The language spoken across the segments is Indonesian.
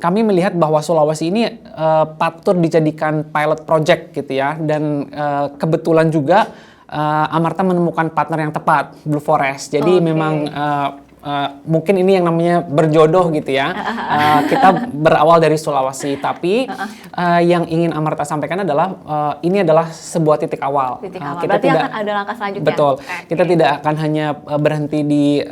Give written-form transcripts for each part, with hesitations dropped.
kami melihat bahwa Sulawesi ini patut dijadikan pilot project gitu ya, dan kebetulan juga Amarta menemukan partner yang tepat, Blue Forest. Jadi memang mungkin ini yang namanya berjodoh gitu ya. Kita berawal dari Sulawesi, tapi yang ingin Amarta sampaikan adalah ini adalah sebuah titik awal. Kita berarti akan ada langkah selanjutnya. Betul. Kita tidak akan hanya berhenti di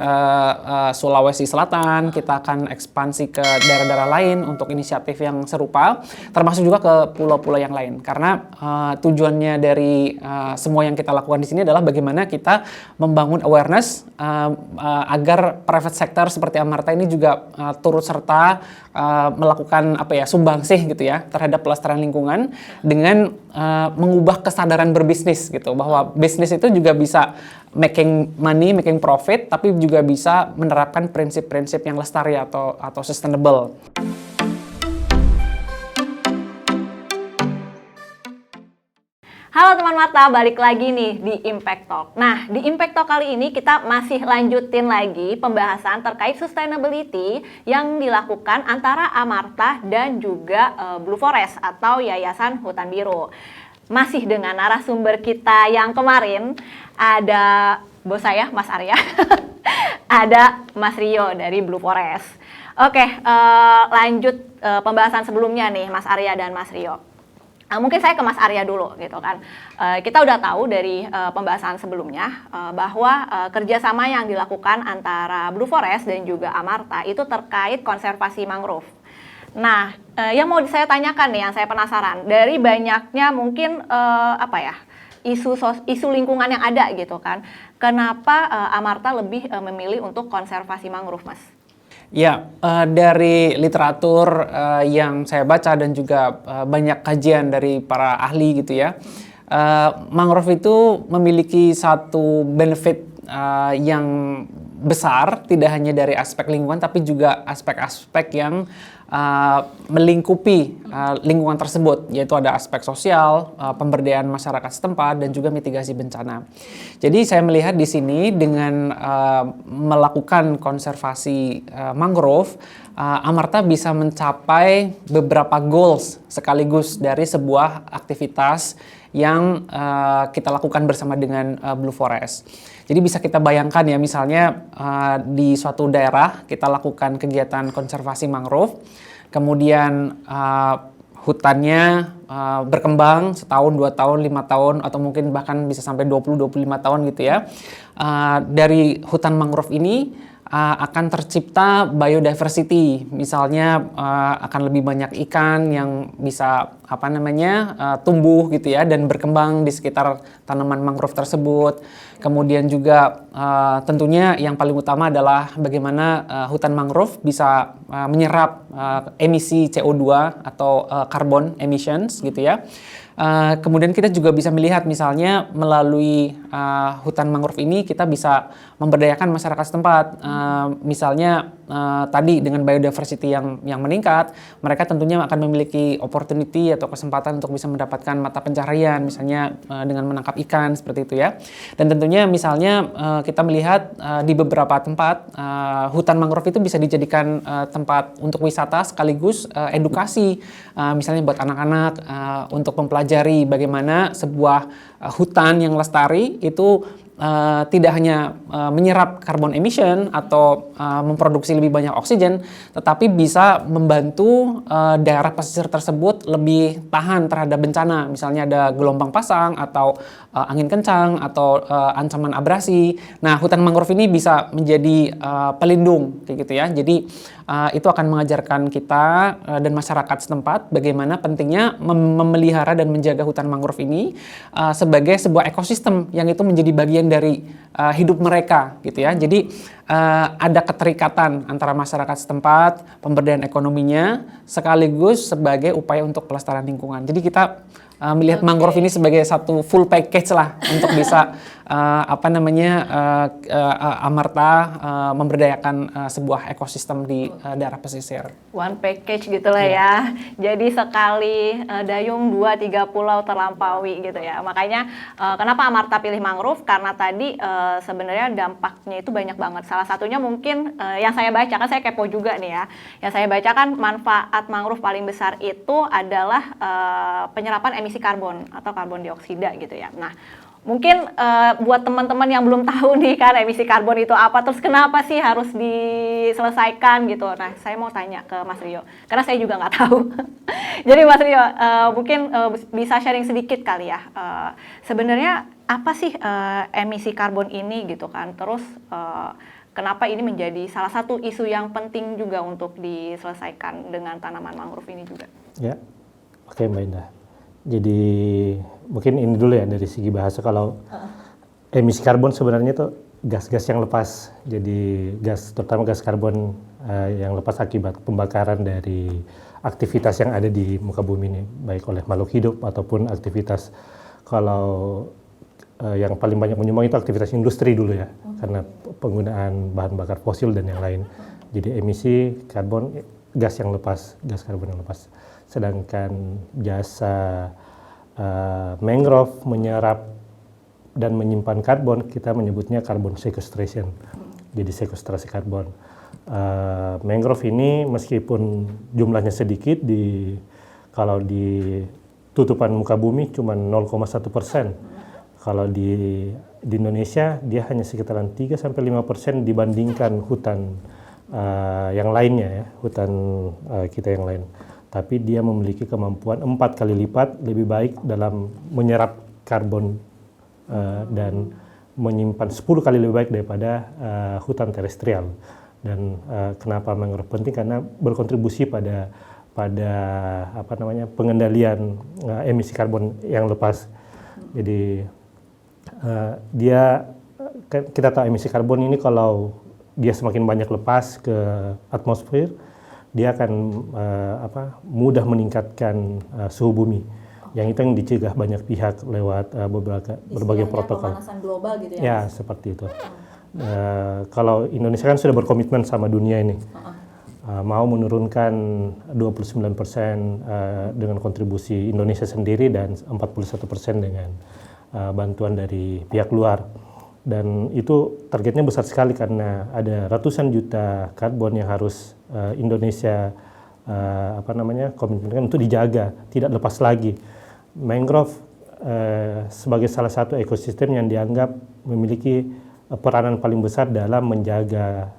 Sulawesi Selatan, kita akan ekspansi ke daerah-daerah lain untuk inisiatif yang serupa, termasuk juga ke pulau-pulau yang lain. Karena tujuannya dari semua yang kita lakukan di sini adalah bagaimana kita membangun awareness agar private sector seperti Amarta ini juga turut serta melakukan sumbangsih gitu ya terhadap pelestarian lingkungan dengan mengubah kesadaran berbisnis gitu, bahwa bisnis itu juga bisa making money, making profit, tapi juga bisa menerapkan prinsip-prinsip yang lestari atau sustainable. Halo teman mata, balik lagi nih di Impact Talk. Nah, di Impact Talk kali ini kita masih lanjutin lagi pembahasan terkait sustainability yang dilakukan antara Amarta dan juga Blue Forest atau Yayasan Hutan Biru. Masih dengan narasumber kita yang kemarin, ada bos saya, Mas Arya, ada Mas Rio dari Blue Forest. Oke, lanjut pembahasan sebelumnya nih, Mas Arya dan Mas Rio. Mungkin saya ke Mas Arya dulu gitu kan. Kita udah tahu dari pembahasan sebelumnya bahwa kerjasama yang dilakukan antara Blue Forest dan juga Amarta itu terkait konservasi mangrove. Nah, yang mau saya tanyakan nih, yang saya penasaran, dari banyaknya mungkin isu lingkungan yang ada gitu kan, kenapa Amarta lebih memilih untuk konservasi mangrove, Mas? Ya, dari literatur yang saya baca dan juga banyak kajian dari para ahli gitu ya, mangrove itu memiliki satu benefit yang besar, tidak hanya dari aspek lingkungan tapi juga aspek-aspek yang melingkupi lingkungan tersebut, yaitu ada aspek sosial, pemberdayaan masyarakat setempat, dan juga mitigasi bencana. Jadi saya melihat di sini dengan melakukan konservasi mangrove, Amarta bisa mencapai beberapa goals sekaligus dari sebuah aktivitas yang kita lakukan bersama dengan Blue Forest. Jadi bisa kita bayangkan ya, misalnya di suatu daerah kita lakukan kegiatan konservasi mangrove, kemudian hutannya berkembang setahun, 2 tahun, 5 tahun, atau mungkin bahkan bisa sampai 20-25 tahun gitu ya. Dari hutan mangrove ini akan tercipta biodiversity, misalnya akan lebih banyak ikan yang bisa tumbuh gitu ya dan berkembang di sekitar tanaman mangrove tersebut. Kemudian juga tentunya yang paling utama adalah bagaimana hutan mangrove bisa menyerap emisi CO2 atau carbon emissions gitu ya. Kemudian kita juga bisa melihat misalnya melalui hutan mangrove ini kita bisa memberdayakan masyarakat setempat. Misalnya tadi dengan biodiversity yang meningkat, mereka tentunya akan memiliki opportunity atau kesempatan untuk bisa mendapatkan mata pencaharian, misalnya dengan menangkap ikan seperti itu ya. Dan tentunya misalnya kita melihat di beberapa tempat hutan mangrove itu bisa dijadikan tempat untuk wisata sekaligus edukasi, misalnya buat anak-anak untuk mempelajari bagaimana sebuah hutan yang lestari itu tidak hanya menyerap carbon emission atau memproduksi lebih banyak oksigen, tetapi bisa membantu daerah pesisir tersebut lebih tahan terhadap bencana. Misalnya ada gelombang pasang atau angin kencang atau ancaman abrasi. Nah, hutan mangrove ini bisa menjadi pelindung kayak gitu ya. Jadi itu akan mengajarkan kita dan masyarakat setempat bagaimana pentingnya memelihara dan menjaga hutan mangrove ini sebagai sebuah ekosistem yang itu menjadi bagian dari hidup mereka gitu ya. Jadi ada keterikatan antara masyarakat setempat, pemberdayaan ekonominya sekaligus sebagai upaya untuk pelestarian lingkungan. Jadi kita melihat mangrove ini sebagai satu full package lah untuk bisa amarta memberdayakan sebuah ekosistem di daerah pesisir. One package gitulah ya. Jadi sekali dayung 2-3 pulau terlampaui gitu ya. Makanya kenapa Amarta pilih mangrove? Karena tadi sebenarnya dampaknya itu banyak banget. Salah satunya mungkin yang saya baca, kan saya kepo juga nih ya. Yang saya baca kan manfaat mangrove paling besar itu adalah penyerapan emisi karbon atau karbon dioksida gitu ya. Nah, mungkin buat teman-teman yang belum tahu nih kan emisi karbon itu apa, terus kenapa sih harus diselesaikan gitu. Nah, saya mau tanya ke Mas Rio, karena saya juga nggak tahu. Jadi Mas Rio, mungkin bisa sharing sedikit kali ya. Sebenarnya apa sih emisi karbon ini gitu kan, terus kenapa ini menjadi salah satu isu yang penting juga untuk diselesaikan dengan tanaman mangrove ini juga? Ya, oke Mbak Indah. Jadi mungkin ini dulu ya dari segi bahasa. Kalau emisi karbon sebenarnya itu gas-gas yang lepas. Jadi gas, terutama gas karbon yang lepas akibat pembakaran dari aktivitas yang ada di muka bumi ini, baik oleh makhluk hidup ataupun aktivitas. Kalau yang paling banyak menyumbang itu aktivitas industri dulu ya, karena penggunaan bahan bakar fosil dan yang lain. Jadi emisi karbon, gas yang lepas, gas karbon yang lepas. Sedangkan jasa mangrove menyerap dan menyimpan karbon, kita menyebutnya carbon sequestration. Jadi sekustrasi karbon. Mangrove ini meskipun jumlahnya sedikit, kalau di tutupan muka bumi cuma 0,1%. Kalau di Indonesia dia hanya sekitaran 3-5% dibandingkan hutan yang lainnya ya, hutan kita yang lain. Tapi dia memiliki kemampuan 4 kali lipat lebih baik dalam menyerap karbon dan menyimpan 10 kali lebih baik daripada hutan terestrial. Dan kenapa mangrove penting? Karena berkontribusi pada pengendalian emisi karbon yang lepas. Jadi kita tahu emisi karbon ini kalau dia semakin banyak lepas ke atmosfer, dia akan mudah meningkatkan suhu bumi. Yang itu yang dicegah banyak pihak lewat berbagai protokol. Pemanasan global gitu ya? Ya, seperti itu. Kalau Indonesia kan sudah berkomitmen sama dunia ini, mau menurunkan 29% dengan kontribusi Indonesia sendiri dan 41% dengan bantuan dari pihak luar. Dan itu targetnya besar sekali karena ada ratusan juta karbon yang harus Indonesia komitmenkan untuk dijaga, tidak lepas lagi. Mangrove sebagai salah satu ekosistem yang dianggap memiliki peranan paling besar dalam menjaga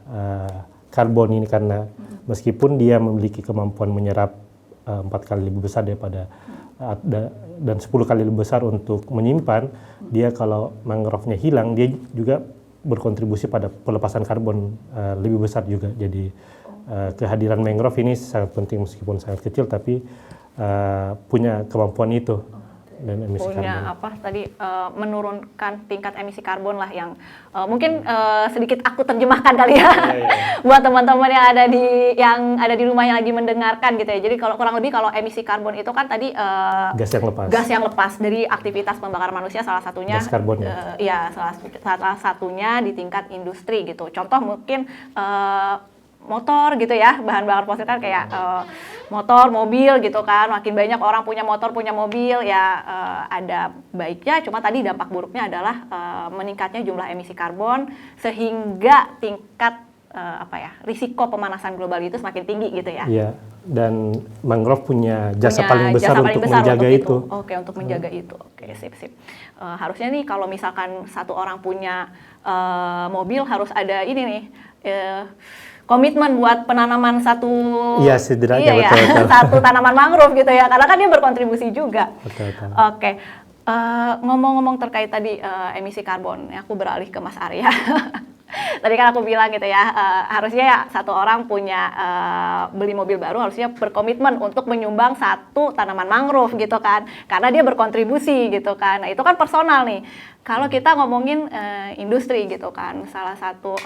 karbon ini, karena meskipun dia memiliki kemampuan menyerap 4 kali lebih besar daripada dan 10 kali lebih besar untuk menyimpan, dia kalau mangrove-nya hilang, dia juga berkontribusi pada pelepasan karbon lebih besar juga. Jadi kehadiran mangrove ini sangat penting meskipun sangat kecil, tapi punya kemampuan itu. Dan emisi menurunkan tingkat emisi karbon lah yang mungkin sedikit aku terjemahkan kali ya, buat teman-teman yang ada di rumah yang lagi mendengarkan gitu ya. Jadi kalau kurang lebih kalau emisi karbon itu kan tadi gas yang lepas dari aktivitas pembakaran manusia, salah satunya gas karbon salah satunya di tingkat industri gitu. Contoh mungkin motor gitu ya, bahan bakar fosil kan kayak motor, mobil gitu kan. Makin banyak orang punya motor, punya mobil ya, ada baiknya, cuma tadi dampak buruknya adalah meningkatnya jumlah emisi karbon sehingga tingkat risiko pemanasan global itu semakin tinggi gitu ya. Iya, dan mangrove punya jasa paling besar untuk menjaga itu. Oke, untuk menjaga itu. Oke, sip. Harusnya nih kalau misalkan satu orang punya mobil harus ada ini nih, komitmen buat penanaman satu tanaman mangrove gitu ya, karena kan dia berkontribusi juga. Betul. Oke. Ngomong-ngomong terkait tadi emisi karbon, aku beralih ke Mas Arya. Tadi kan aku bilang gitu ya, harusnya ya satu orang punya beli mobil baru harusnya berkomitmen untuk menyumbang satu tanaman mangrove gitu kan, karena dia berkontribusi gitu kan. Nah itu kan personal nih. Kalau kita ngomongin industri gitu kan, salah satu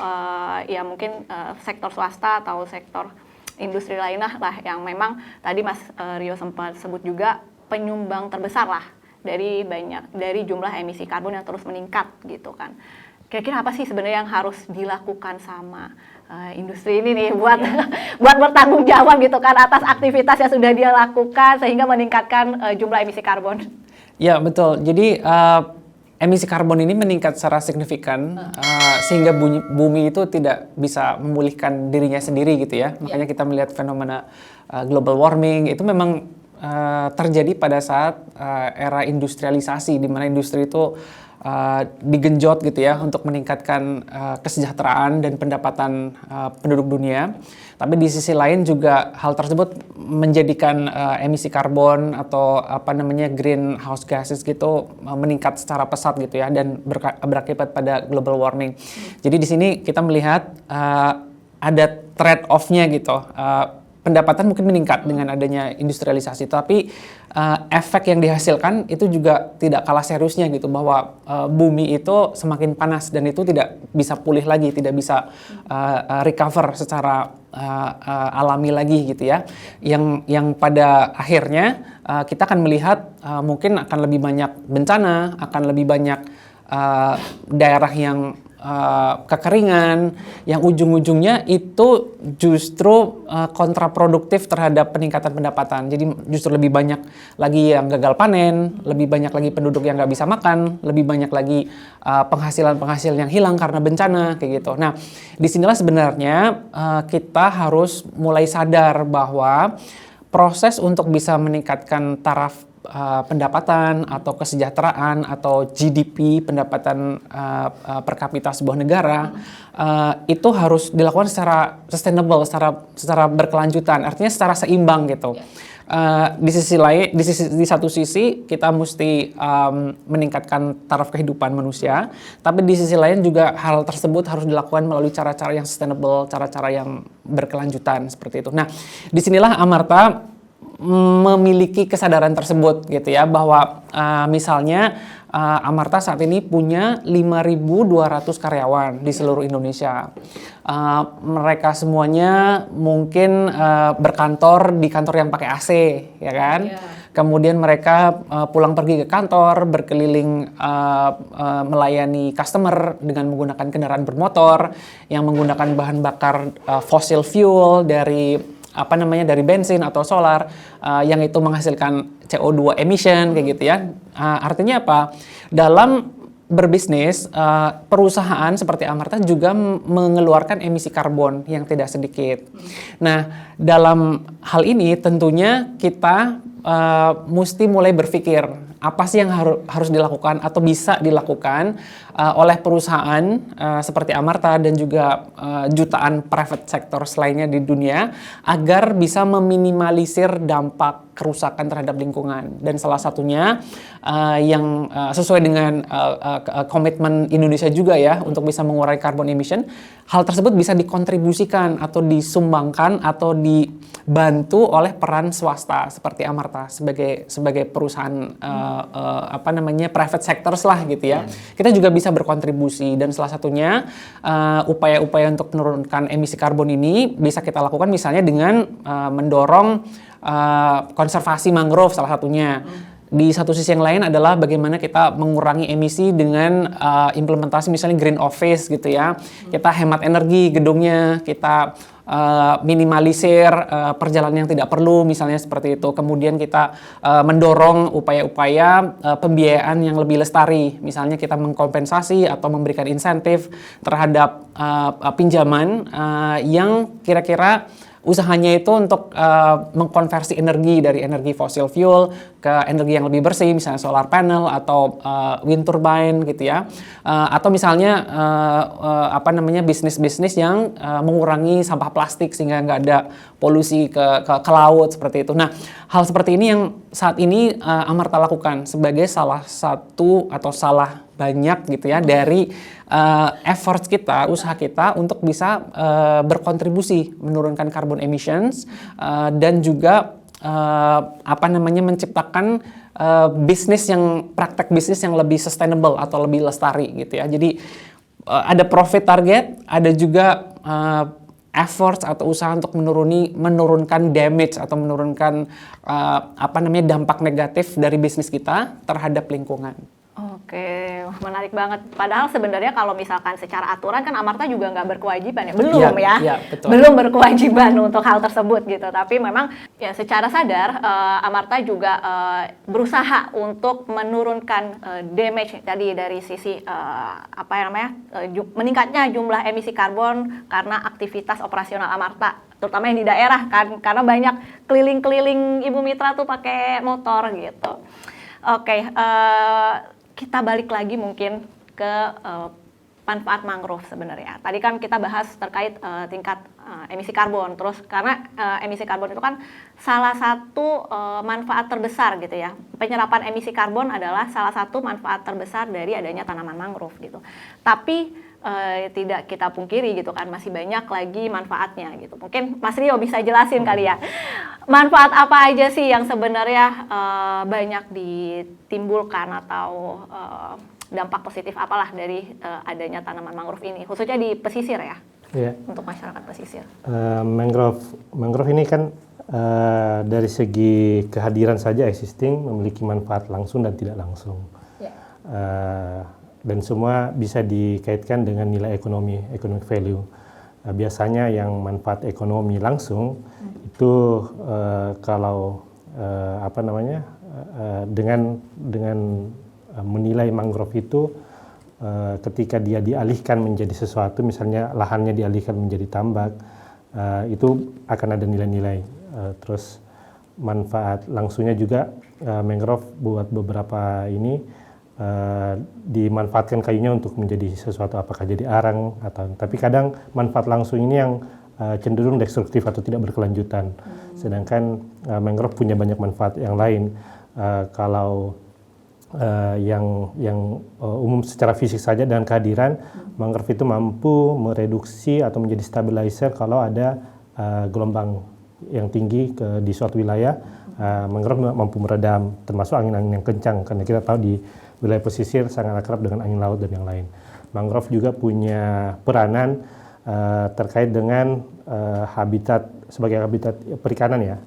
ya mungkin sektor swasta atau sektor industri lainnya lah yang memang tadi Mas Rio sempat sebut juga penyumbang terbesar lah dari jumlah emisi karbon yang terus meningkat gitu kan. Kira-kira apa sih sebenarnya yang harus dilakukan sama industri ini nih buat buat bertanggung jawab gitu kan atas aktivitas yang sudah dia lakukan sehingga meningkatkan jumlah emisi karbon? Ya betul. Jadi emisi karbon ini meningkat secara signifikan sehingga bumi itu tidak bisa memulihkan dirinya sendiri gitu ya. Makanya kita melihat fenomena global warming itu memang terjadi pada saat era industrialisasi, di mana industri itu digenjot gitu ya untuk meningkatkan kesejahteraan dan pendapatan penduduk dunia. Tapi di sisi lain juga hal tersebut menjadikan emisi karbon atau greenhouse gases gitu meningkat secara pesat gitu ya, dan berakibat pada global warming. Jadi di sini kita melihat ada trade off-nya gitu. Pendapatan mungkin meningkat dengan adanya industrialisasi, tapi efek yang dihasilkan itu juga tidak kalah seriusnya gitu, bahwa bumi itu semakin panas dan itu tidak bisa pulih lagi, tidak bisa recover secara alami lagi gitu ya. Yang pada akhirnya kita akan melihat mungkin akan lebih banyak bencana, akan lebih banyak daerah yang kekeringan, yang ujung-ujungnya itu justru kontraproduktif terhadap peningkatan pendapatan. Jadi justru lebih banyak lagi yang gagal panen, lebih banyak lagi penduduk yang nggak bisa makan, lebih banyak lagi penghasilan yang hilang karena bencana kayak gitu. Nah, disinilah sebenarnya kita harus mulai sadar bahwa proses untuk bisa meningkatkan taraf pendapatan atau kesejahteraan atau GDP, pendapatan per kapita sebuah negara, itu harus dilakukan secara sustainable, secara berkelanjutan, artinya secara seimbang gitu. Di sisi lain, di satu sisi kita mesti meningkatkan taraf kehidupan manusia, tapi di sisi lain juga hal tersebut harus dilakukan melalui cara-cara yang sustainable, cara-cara yang berkelanjutan seperti itu. Nah, disinilah Amarta memiliki kesadaran tersebut gitu ya, bahwa misalnya Amarta saat ini punya 5.200 karyawan di seluruh Indonesia. Mereka semuanya mungkin berkantor di kantor yang pakai AC, ya kan? Kemudian mereka pulang pergi ke kantor, berkeliling melayani customer dengan menggunakan kendaraan bermotor yang menggunakan bahan bakar fossil fuel dari bensin atau solar, yang itu menghasilkan CO2 emission kayak gitu ya. Artinya apa? Dalam berbisnis, perusahaan seperti Amarta juga mengeluarkan emisi karbon yang tidak sedikit. Nah, dalam hal ini tentunya kita mesti mulai berpikir apa sih yang harus dilakukan atau bisa dilakukan oleh perusahaan seperti Amarta dan juga jutaan private sector lainnya di dunia agar bisa meminimalisir dampak kerusakan terhadap lingkungan. Dan salah satunya yang sesuai dengan komitmen Indonesia juga ya untuk bisa mengurangi carbon emission, hal tersebut bisa dikontribusikan atau disumbangkan atau dibantu oleh peran swasta seperti Amarta sebagai perusahaan private sectors lah gitu ya. Kita juga bisa berkontribusi, dan salah satunya upaya-upaya untuk menurunkan emisi karbon ini bisa kita lakukan misalnya dengan mendorong konservasi mangrove salah satunya. Di satu sisi yang lain adalah bagaimana kita mengurangi emisi dengan implementasi misalnya green office gitu ya. Kita hemat energi gedungnya, kita minimalisir perjalanan yang tidak perlu misalnya seperti itu. Kemudian kita mendorong upaya-upaya pembiayaan yang lebih lestari. Misalnya kita mengkompensasi atau memberikan insentif terhadap pinjaman yang kira-kira usahanya itu untuk mengkonversi energi dari energi fossil fuel ke energi yang lebih bersih, misalnya solar panel atau wind turbine gitu ya, atau misalnya bisnis-bisnis yang mengurangi sampah plastik sehingga nggak ada polusi ke laut seperti itu. Nah, hal seperti ini yang saat ini Amarta lakukan sebagai salah satu atau salah banyak gitu ya dari efforts kita, usaha kita untuk bisa berkontribusi menurunkan carbon emissions dan juga menciptakan praktek bisnis yang lebih sustainable atau lebih lestari gitu ya. Jadi ada profit target, ada juga efforts atau usaha untuk menurunkan damage atau menurunkan dampak negatif dari bisnis kita terhadap lingkungan. Oke, wah, menarik banget. Padahal sebenarnya kalau misalkan secara aturan kan Amarta juga nggak berkewajiban ya, belum ya, betul. Belum berkewajiban untuk hal tersebut gitu. Tapi memang ya secara sadar Amarta juga berusaha untuk menurunkan damage tadi dari sisi meningkatnya jumlah emisi karbon karena aktivitas operasional Amarta, terutama yang di daerah kan, karena banyak keliling-keliling Ibu Mitra tuh pakai motor gitu. Oke, kita balik lagi mungkin ke manfaat mangrove sebenarnya. Tadi kan kita bahas terkait tingkat emisi karbon, terus karena emisi karbon itu kan salah satu manfaat terbesar gitu ya. Penyerapan emisi karbon adalah salah satu manfaat terbesar dari adanya tanaman mangrove gitu. Tapi tidak kita pungkiri gitu kan, masih banyak lagi manfaatnya gitu. Mungkin Mas Rio bisa jelasin kali ya, manfaat apa aja sih yang sebenarnya banyak ditimbulkan atau dampak positif apalah dari adanya tanaman mangrove ini, khususnya di pesisir ya, untuk masyarakat pesisir. Mangrove ini kan dari segi kehadiran saja existing memiliki manfaat langsung dan tidak langsung. Dan semua bisa dikaitkan dengan nilai economic value. Biasanya yang manfaat ekonomi langsung itu dengan menilai mangrove itu ketika dia dialihkan menjadi sesuatu, misalnya lahannya dialihkan menjadi tambak, itu akan ada nilai-nilai. Terus manfaat langsungnya juga mangrove buat beberapa dimanfaatkan kayunya untuk menjadi sesuatu, apakah jadi arang tapi kadang manfaat langsung ini yang cenderung destruktif atau tidak berkelanjutan. Sedangkan mangrove punya banyak manfaat yang lain. Kalau yang umum secara fisik saja, dengan kehadiran mangrove itu mampu mereduksi atau menjadi stabilizer kalau ada gelombang yang tinggi di suatu wilayah. Mangrove mampu meredam, termasuk angin-angin yang kencang, karena kita tahu di wilayah pesisir sangat akrab dengan angin laut dan yang lain. Mangrove juga punya peranan terkait dengan habitat, sebagai habitat perikanan ya,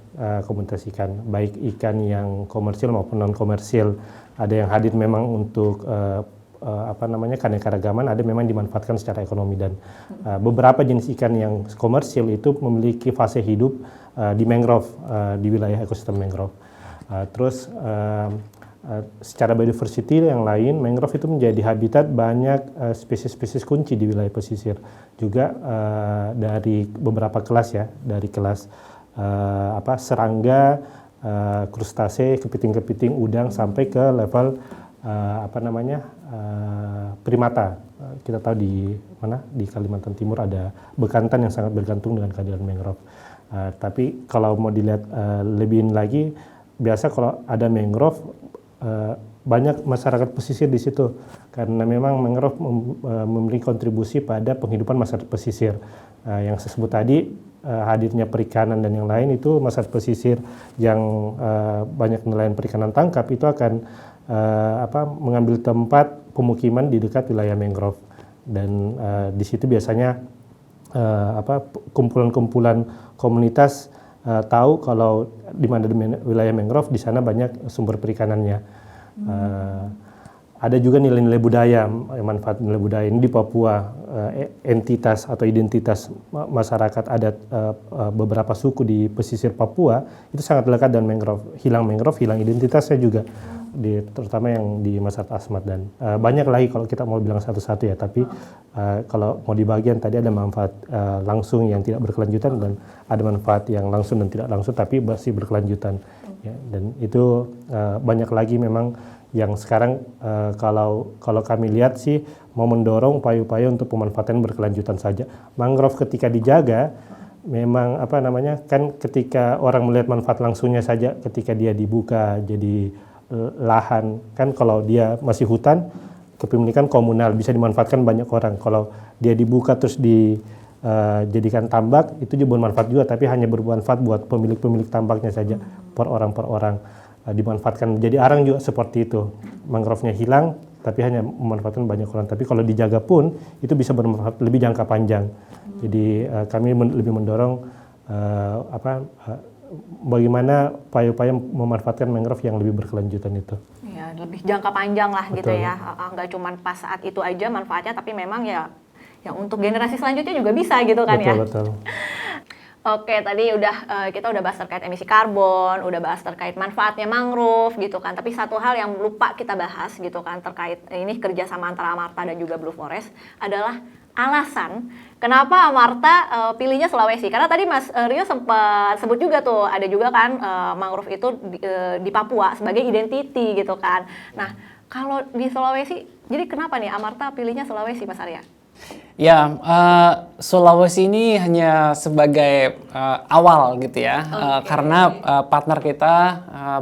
komunitas ikan, baik ikan yang komersil maupun non komersil. Ada yang hadir memang untuk keanekaragaman, ada memang dimanfaatkan secara ekonomi, dan beberapa jenis ikan yang komersil itu memiliki fase hidup di mangrove, di wilayah ekosistem mangrove. Terus secara biodiversity yang lain, mangrove itu menjadi habitat banyak spesies-spesies kunci di wilayah pesisir. Juga dari beberapa kelas ya, dari kelas serangga, krustase, kepiting-kepiting, udang, sampai ke level primata. Kita tahu di Kalimantan Timur ada bekantan yang sangat bergantung dengan kehadiran mangrove. Tapi kalau mau dilihat lebih lagi, biasa kalau ada mangrove, banyak masyarakat pesisir di situ, karena memang mangrove memiliki kontribusi pada penghidupan masyarakat pesisir. Yang saya sebut tadi, hadirnya perikanan dan yang lain, itu masyarakat pesisir yang banyak nelayan perikanan tangkap itu akan mengambil tempat pemukiman di dekat wilayah mangrove, dan di situ biasanya kumpulan-kumpulan komunitas tahu kalau di mana wilayah mangrove, di sana banyak sumber perikanannya. Ada juga nilai-nilai budaya, manfaat nilai budaya ini di Papua. Entitas atau identitas masyarakat adat beberapa suku di pesisir Papua itu sangat lekat dengan mangrove. Hilang mangrove, hilang identitasnya juga, terutama yang di masyarakat Asmat. Dan banyak lagi kalau kita mau bilang satu-satu ya, tapi kalau mau di bagian tadi ada manfaat langsung yang tidak berkelanjutan, dan ada manfaat yang langsung dan tidak langsung tapi masih berkelanjutan. Ya, dan itu banyak lagi memang yang sekarang kalau kami lihat sih mau mendorong upaya-upaya untuk pemanfaatan berkelanjutan saja. Mangrove ketika dijaga memang kan ketika orang melihat manfaat langsungnya saja, ketika dia dibuka jadi lahan, kan kalau dia masih hutan, kepemilikan komunal, bisa dimanfaatkan banyak orang. Kalau dia dibuka terus dijadikan tambak, itu juga bermanfaat juga, tapi hanya bermanfaat buat pemilik-pemilik tambaknya saja, per orang dimanfaatkan. Jadi arang juga seperti itu, mangrove-nya hilang, tapi hanya memanfaatkan banyak orang. Tapi kalau dijaga pun itu bisa bermanfaat lebih jangka panjang. Jadi kami lebih mendorong bagaimana upaya-upaya memanfaatkan mangrove yang lebih berkelanjutan itu. Ya, lebih jangka panjang lah. Betul. Gitu ya. Nggak cuma pas saat itu aja manfaatnya, tapi memang ya untuk generasi selanjutnya juga bisa gitu kan. Betul, ya. Betul. Oke, tadi kita udah bahas terkait emisi karbon, udah bahas terkait manfaatnya mangrove gitu kan. Tapi satu hal yang lupa kita bahas gitu kan terkait ini kerjasama antara Amarta dan juga Blue Forest adalah alasan kenapa Amarta pilihnya Sulawesi. Karena tadi Mas Rio sempat sebut juga tuh ada juga kan mangrove itu di Papua sebagai identity gitu kan. Nah, kalau di Sulawesi, jadi kenapa nih Amarta pilihnya Sulawesi, Mas Arya? Ya, Sulawesi ini hanya sebagai awal gitu ya, karena partner kita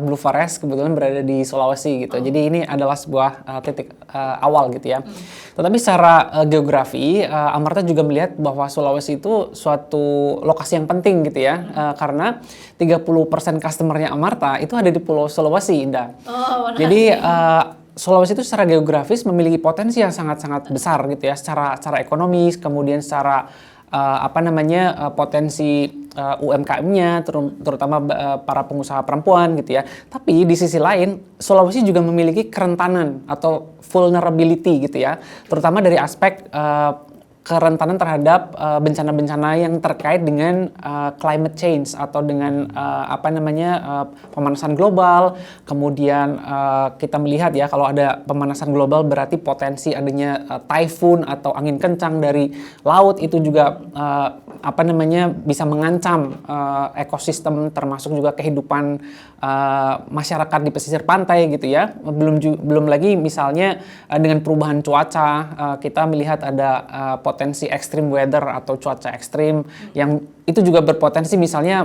Blue Forest kebetulan berada di Sulawesi gitu. Jadi ini adalah sebuah titik awal gitu ya. Tetapi secara geografi, Amarta juga melihat bahwa Sulawesi itu suatu lokasi yang penting gitu ya, karena 30% customernya Amarta itu ada di Pulau Sulawesi, Indah. Jadi Sulawesi itu secara geografis memiliki potensi yang sangat-sangat besar gitu ya, secara ekonomi, kemudian secara potensi UMKM-nya, terutama para pengusaha perempuan gitu ya. Tapi di sisi lain, Sulawesi juga memiliki kerentanan atau vulnerability gitu ya, terutama dari aspek kerentanan terhadap bencana-bencana yang terkait dengan climate change atau dengan pemanasan global. Kemudian kita melihat ya, kalau ada pemanasan global berarti potensi adanya typhoon atau angin kencang dari laut itu juga bisa mengancam ekosistem, termasuk juga kehidupan masyarakat di pesisir pantai gitu ya. Belum lagi misalnya dengan perubahan cuaca, kita melihat ada potensi extreme weather atau cuaca ekstrim yang itu juga berpotensi misalnya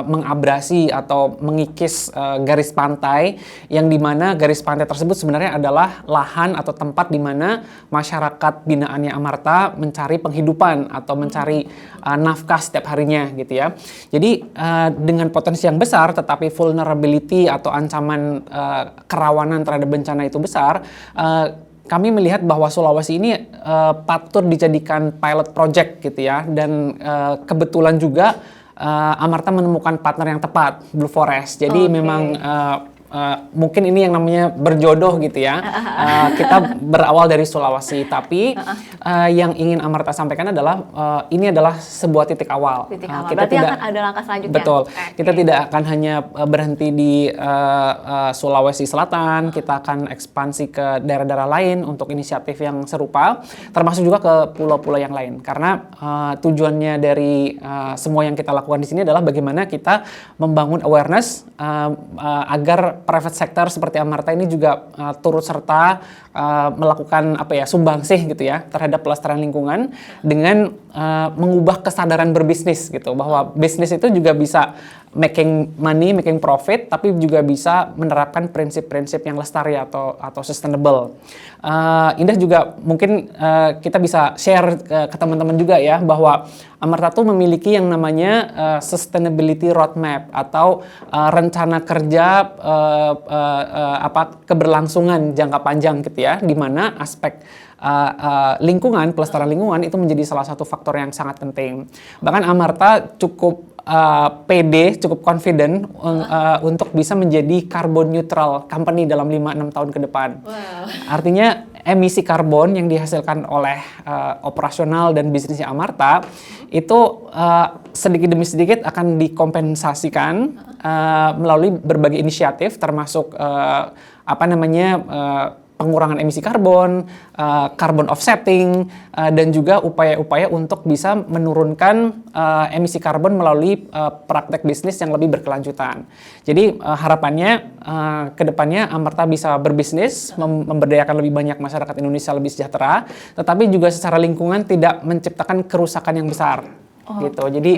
mengabrasi atau mengikis garis pantai, yang dimana garis pantai tersebut sebenarnya adalah lahan atau tempat di mana masyarakat binaannya Amarta mencari penghidupan atau mencari nafkah setiap harinya gitu ya. Jadi dengan potensi yang besar tetapi vulnerability atau ancaman kerawanan terhadap bencana itu besar, kami melihat bahwa Sulawesi ini patut dijadikan pilot project gitu ya, dan kebetulan juga Amarta menemukan partner yang tepat, Blue Forest. Jadi memang mungkin ini yang namanya berjodoh gitu ya. Kita berawal dari Sulawesi, tapi yang ingin Amarta sampaikan adalah ini adalah sebuah titik awal. Kita berarti tidak akan ada langkah selanjutnya. Betul. Kita tidak akan hanya berhenti di Sulawesi Selatan, kita akan ekspansi ke daerah-daerah lain untuk inisiatif yang serupa, termasuk juga ke pulau-pulau yang lain. Karena tujuannya dari semua yang kita lakukan di sini adalah bagaimana kita membangun awareness agar private sector seperti Amarta ini juga turut serta melakukan sumbangsih gitu ya terhadap pelestarian lingkungan dengan mengubah kesadaran berbisnis gitu, bahwa bisnis itu juga bisa making money, making profit, tapi juga bisa menerapkan prinsip-prinsip yang lestari atau sustainable. Indah juga mungkin kita bisa share ke teman-teman juga ya, bahwa Amarta tuh memiliki yang namanya sustainability roadmap atau rencana kerja keberlangsungan jangka panjang gitu ya, di mana aspek lingkungan, pelestarian lingkungan itu menjadi salah satu faktor yang sangat penting. Bahkan Amarta cukup pede, cukup confident untuk bisa menjadi carbon neutral company dalam 5-6 tahun ke depan. Wow. Artinya emisi karbon yang dihasilkan oleh operasional dan bisnisnya Amarta itu sedikit demi sedikit akan dikompensasikan melalui berbagai inisiatif, termasuk pengurangan emisi karbon, carbon offsetting, dan juga upaya-upaya untuk bisa menurunkan emisi karbon melalui praktek bisnis yang lebih berkelanjutan. Jadi harapannya ke depannya Amarta bisa berbisnis, memberdayakan lebih banyak masyarakat Indonesia lebih sejahtera, tetapi juga secara lingkungan tidak menciptakan kerusakan yang besar. Gitu. Jadi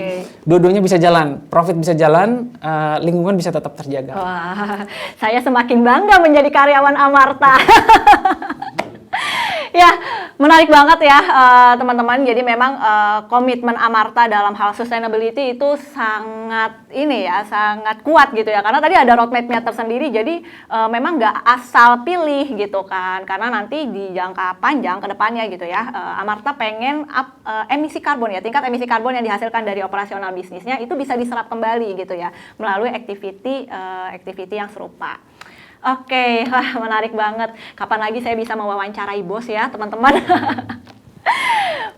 dua-duanya bisa jalan, profit bisa jalan, lingkungan bisa tetap terjaga. Wah, saya semakin bangga menjadi karyawan Amarta. Ya, Menarik banget ya teman-teman. Jadi memang komitmen Amarta dalam hal sustainability itu sangat sangat kuat gitu ya. Karena tadi ada roadmap-nya tersendiri. Jadi memang nggak asal pilih gitu kan. Karena nanti di jangka panjang ke depannya gitu ya. Amarta pengen emisi karbon ya, tingkat emisi karbon yang dihasilkan dari operasional bisnisnya itu bisa diserap kembali gitu ya melalui activity yang serupa. Oke, wah menarik banget. Kapan lagi saya bisa mewawancarai bos ya, teman-teman?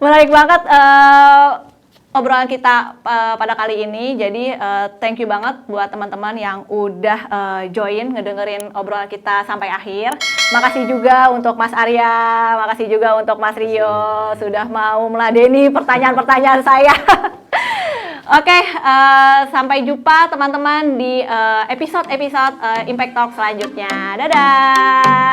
Menarik banget obrolan kita pada kali ini. Jadi thank you banget buat teman-teman yang udah join ngedengerin obrolan kita sampai akhir. Makasih juga untuk Mas Arya, makasih juga untuk Mas Rio sudah mau meladeni pertanyaan-pertanyaan saya. Oke, sampai jumpa teman-teman di episode Impact Talk selanjutnya. Dadah!